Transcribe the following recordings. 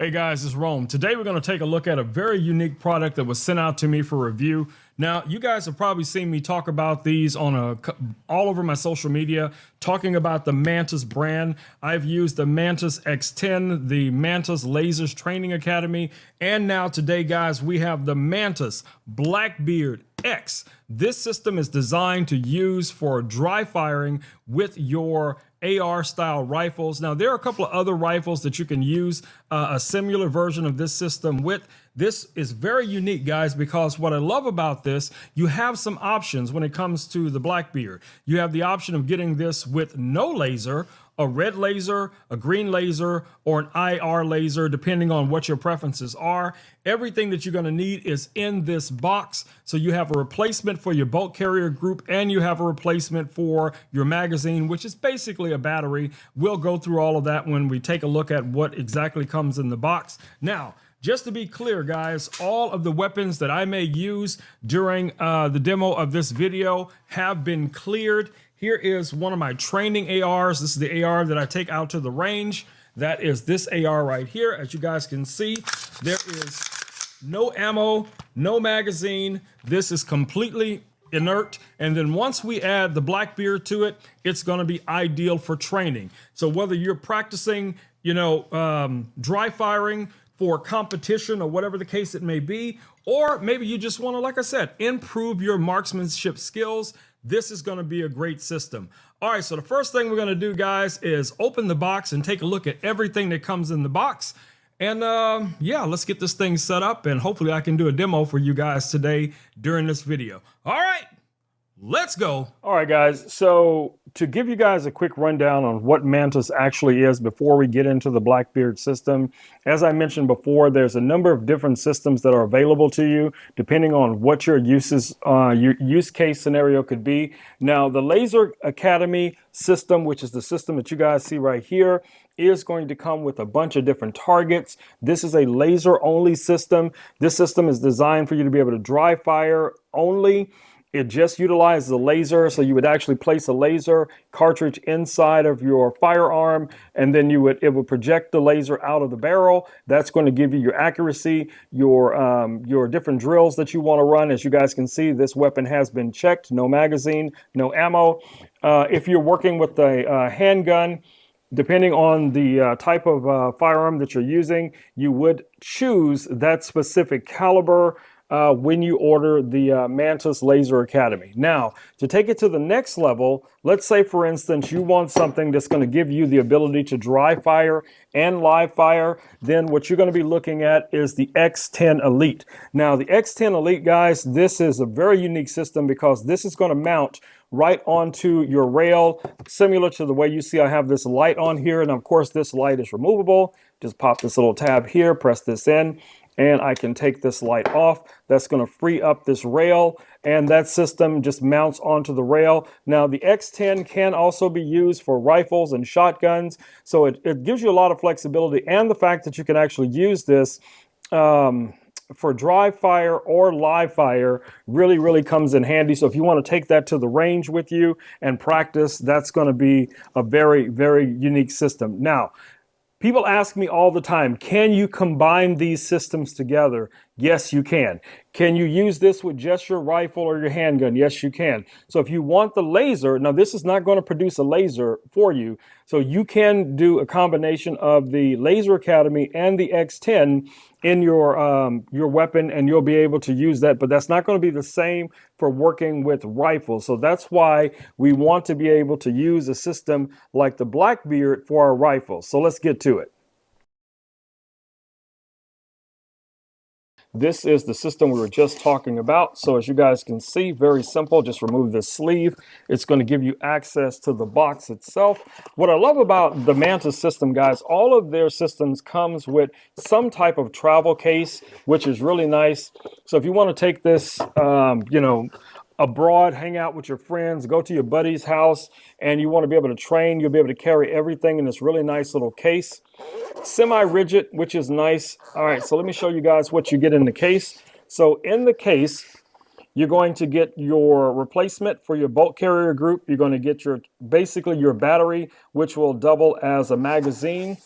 Hey guys, it's Rome. Today we're going to take a look at a very unique product that was sent out to me for review. Now, you guys have probably seen me talk about these on all over my social media, talking about the Mantis brand. I've used the Mantis X10, the Mantis Lasers Training Academy, and now today, guys, we have the Mantis BlackbeardX. This system is designed to use for dry firing with your AR style rifles. Now, there are a couple of other rifles that you can use a similar version of this system with. This is very unique, guys, because what I love about this, you have some options when it comes to the Blackbeard. You have the option of getting this with no laser, a red laser, a green laser, or an IR laser, depending on what your preferences are. Everything that you're going to need is in this box. So you have a replacement for your bolt carrier group, and you have a replacement for your magazine, which is basically a battery. We'll go through all of that when we take a look at what exactly comes in the box. Now, just to be clear, guys, all of the weapons that I may use during the demo of this video have been cleared. Here is one of my training ARs. This is the AR that I take out to the range. That is this AR right here. As you guys can see, there is no ammo, no magazine. This is completely inert. And then once we add the Blackbeard to it, it's going to be ideal for training. So whether you're practicing, dry firing for competition or whatever the case it may be, or maybe you just want to, like I said, improve your marksmanship skills, this is going to be a great system. All right, so the first thing we're going to do, guys, is open the box and take a look at everything that comes in the box. And yeah, let's get this thing set up, and hopefully I can do a demo for you guys today during this video. All right, let's go. All right, guys, so to give you guys a quick rundown on what Mantis actually is before we get into the Blackbeard system, as I mentioned before, there's a number of different systems that are available to you depending on what your use case scenario could be. Now, the Laser Academy system, which is the system that you guys see right here, is going to come with a bunch of different targets. This is a laser only system. This system is designed for you to be able to dry fire only. It just utilizes a laser, so you would actually place a laser cartridge inside of your firearm, and then it would project the laser out of the barrel. That's going to give you your accuracy, your different drills that you want to run. As you guys can see, this weapon has been checked. No magazine, no ammo. If you're working with a handgun, depending on the type of firearm that you're using, you would choose that specific caliber when you order the Mantis Laser Academy. Now, to take it to the next level, let's say, for instance, you want something that's going to give you the ability to dry fire and live fire, then what you're going to be looking at is the X10 Elite. Now, the X10 Elite, guys, this is a very unique system because this is going to mount right onto your rail, similar to the way you see I have this light on here. And of course, this light is removable. Just pop this little tab here, press this in, and I can take this light off. That's going to free up this rail, and that system just mounts onto the rail. Now, the X10 can also be used for rifles and shotguns, so it gives you a lot of flexibility, and the fact that you can actually use this for dry fire or live fire really comes in handy. So if you want to take that to the range with you and practice, that's going to be a very unique system. Now, people ask me all the time, can you combine these systems together? Yes, you can. Can you use this with just your rifle or your handgun? Yes, you can. So if you want the laser, now this is not going to produce a laser for you. So you can do a combination of the Laser Academy and the X10 in your weapon, and you'll be able to use that. But that's not going to be the same for working with rifles. So that's why we want to be able to use a system like the Blackbeard for our rifles. So let's get to it. This is the system we were just talking about. So as you guys can see, very simple. Just remove this sleeve. It's going to give you access to the box itself. What I love about the Mantis system, guys, all of their systems comes with some type of travel case, which is really nice. So if you want to take this, abroad, hang out with your friends, go to your buddy's house, and you want to be able to train, you'll be able to carry everything in this really nice little case. Semi-rigid, which is nice. All right, so let me show you guys what you get in the case. So in the case, you're going to get your replacement for your bolt carrier group. You're going to get basically your battery, which will double as a magazine.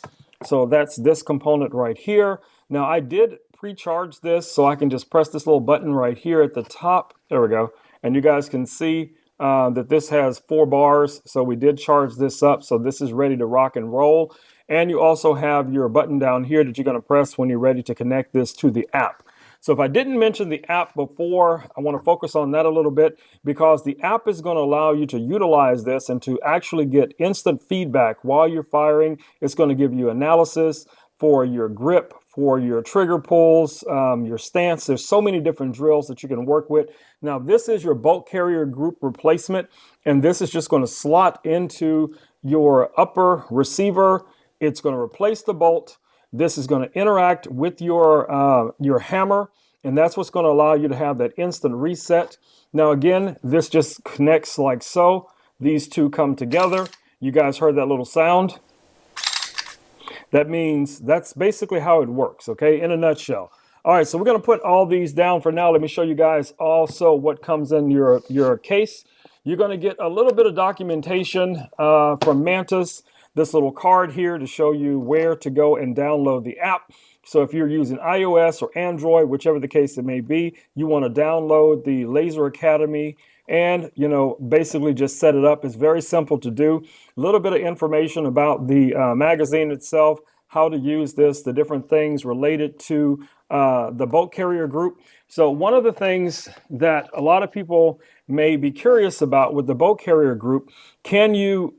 So that's this component right here. Now I did pre-charge this, so I can just press this little button right here at the top. There we go. And you guys can see that this has 4 bars. So we did charge this up. So this is ready to rock and roll. And you also have your button down here that you're going to press when you're ready to connect this to the app. So if I didn't mention the app before, I want to focus on that a little bit, because the app is going to allow you to utilize this and to actually get instant feedback while you're firing. It's going to give you analysis for your grip, for your trigger pulls, your stance. There's so many different drills that you can work with. Now, this is your bolt carrier group replacement, and this is just going to slot into your upper receiver. It's going to replace the bolt. This is going to interact with your hammer, and that's what's going to allow you to have that instant reset. Now, again, this just connects like so. These two come together. You guys heard that little sound? That means that's basically how it works, okay, in a nutshell. All right, so we're going to put all these down for now. Let me show you guys also what comes in your case. You're going to get a little bit of documentation from Mantis. This little card here to show you where to go and download the app. So if you're using iOS or Android, whichever the case it may be, you want to download the Laser Academy and, basically just set it up. It's very simple to do. A little bit of information about the magazine itself, how to use this, the different things related to the bolt carrier group. So one of the things that a lot of people may be curious about with the bolt carrier group, can you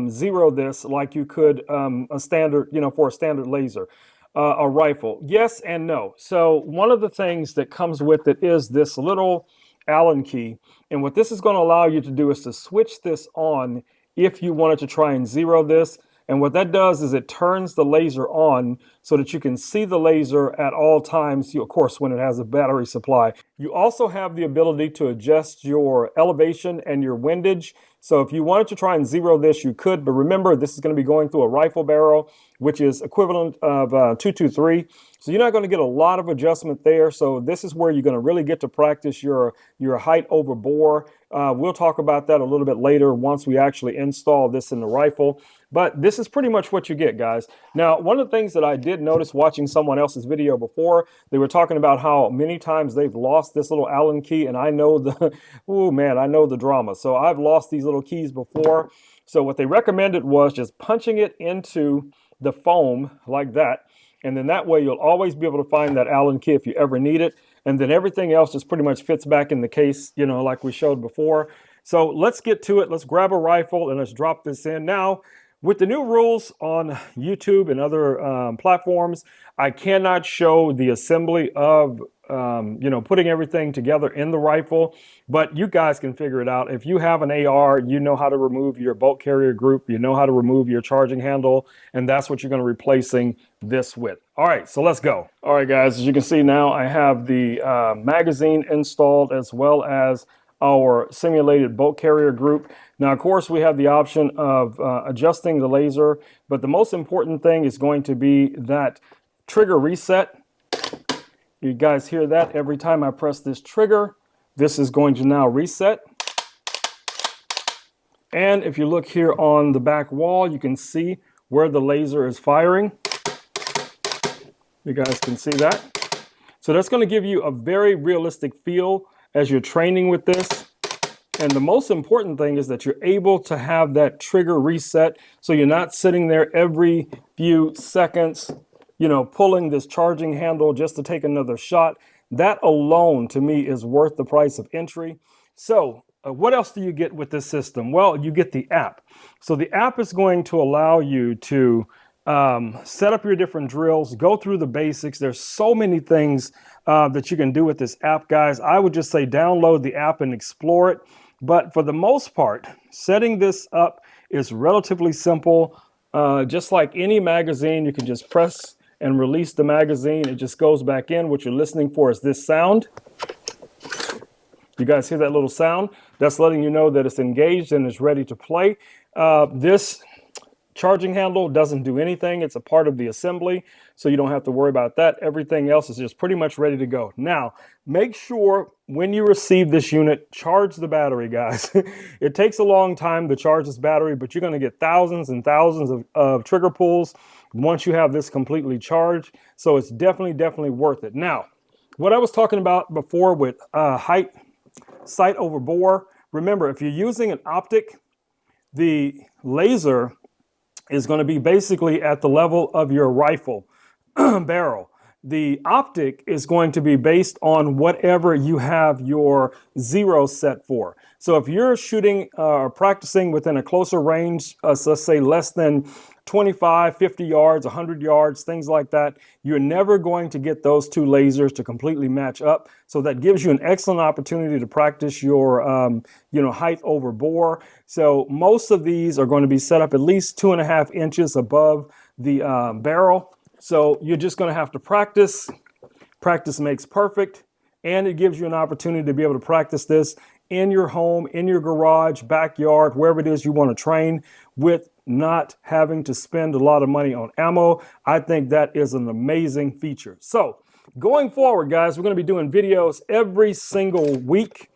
zero this like you could a standard, for a standard laser, a rifle? Yes and no. So one of the things that comes with it is this little Allen key. And what this is going to allow you to do is to switch this on if you wanted to try and zero this. And what that does is it turns the laser on so that you can see the laser at all times, of course, when it has a battery supply. You also have the ability to adjust your elevation and your windage. So if you wanted to try and zero this, you could. But remember, this is going to be going through a rifle barrel, which is equivalent of 223. So you're not going to get a lot of adjustment there. So this is where you're going to really get to practice your height over bore. We'll talk about that a little bit later once we actually install this in the rifle. But this is pretty much what you get, guys. Now, one of the things that I did notice watching someone else's video before, they were talking about how many times they've lost this little Allen key. And I know I know the drama. So I've lost these little keys before. So what they recommended was just punching it into the foam like that. And then that way you'll always be able to find that Allen key if you ever need it. And then everything else just pretty much fits back in the case, like we showed before. So let's get to it. Let's grab a rifle and let's drop this in. Now, with the new rules on YouTube and other platforms, I cannot show the assembly of, putting everything together in the rifle, but you guys can figure it out. If you have an AR, you know how to remove your bolt carrier group, you know how to remove your charging handle, and that's what you're going to be replacing this with. All right, so let's go. All right, guys, as you can see now, I have the magazine installed as well as our simulated bolt carrier group. Now, of course, we have the option of adjusting the laser, but the most important thing is going to be that trigger reset. You guys hear that? Every time I press this trigger, this is going to now reset. And if you look here on the back wall, you can see where the laser is firing. You guys can see that. So that's going to give you a very realistic feel as you're training with this. And the most important thing is that you're able to have that trigger reset, so you're not sitting there every few seconds, pulling this charging handle just to take another shot. That alone, to me, is worth the price of entry. So what else do you get with this system? Well, you get the app. So the app is going to allow you to set up your different drills, go through the basics. There's so many things that you can do with this app, guys. I would just say download the app and explore it. But for the most part, setting this up is relatively simple. Just like any magazine, you can just press and release the magazine. It just goes back in. What you're listening for is this sound. You guys hear that little sound? That's letting you know that it's engaged and it's ready to play. This charging handle doesn't do anything. It's a part of the assembly, so you don't have to worry about that. Everything else is just pretty much ready to go. Now, make sure when you receive this unit, charge the battery, guys. It takes a long time to charge this battery, but you're going to get thousands and thousands of trigger pulls. once you have this completely charged. So it's definitely worth it. Now, what I was talking about before with sight over bore, remember, if you're using an optic, the laser is going to be basically at the level of your rifle barrel. The optic is going to be based on whatever you have your zero set for. So if you're shooting or practicing within a closer range, let's say less than 25, 50 yards, 100 yards, things like that, you're never going to get those two lasers to completely match up. So that gives you an excellent opportunity to practice your height over bore. So most of these are going to be set up at least 2.5 inches above the barrel. So you're just going to have to practice. Practice makes perfect, and it gives you an opportunity to be able to practice this in your home, in your garage, backyard, wherever it is you want to train with not having to spend a lot of money on ammo. I think that is an amazing feature. So going forward, guys, we're going to be doing videos every single week,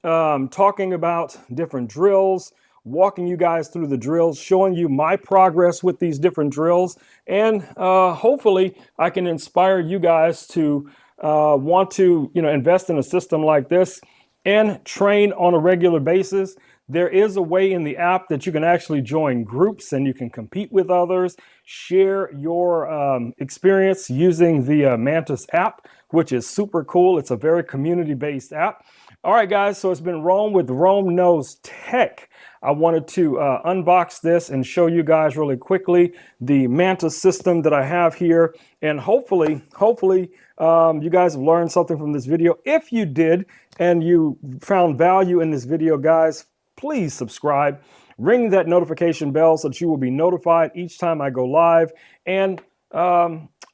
talking about different drills, walking you guys through the drills, showing you my progress with these different drills, and hopefully I can inspire you guys to want to invest in a system like this and train on a regular basis. There is a way in the app that you can actually join groups and you can compete with others, share your experience using the Mantis app, which is super cool. It's a very community-based app. All right, guys, so it's been Rome with Rome Knows Tech. I wanted to unbox this and show you guys really quickly the Mantis system that I have here. And hopefully, you guys have learned something from this video. If you did and you found value in this video, guys, please subscribe. Ring that notification bell so that you will be notified each time I go live and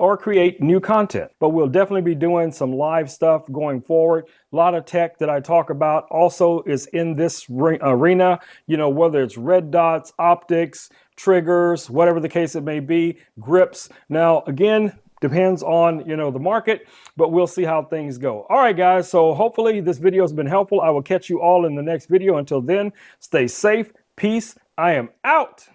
or create new content. But we'll definitely be doing some live stuff going forward. A lot of tech that I talk about also is in this arena, whether it's red dots, optics, triggers, whatever the case it may be, grips. Now, again, depends on, the market, but we'll see how things go. All right, guys, so hopefully this video has been helpful. I will catch you all in the next video. Until then, stay safe. Peace. I am out.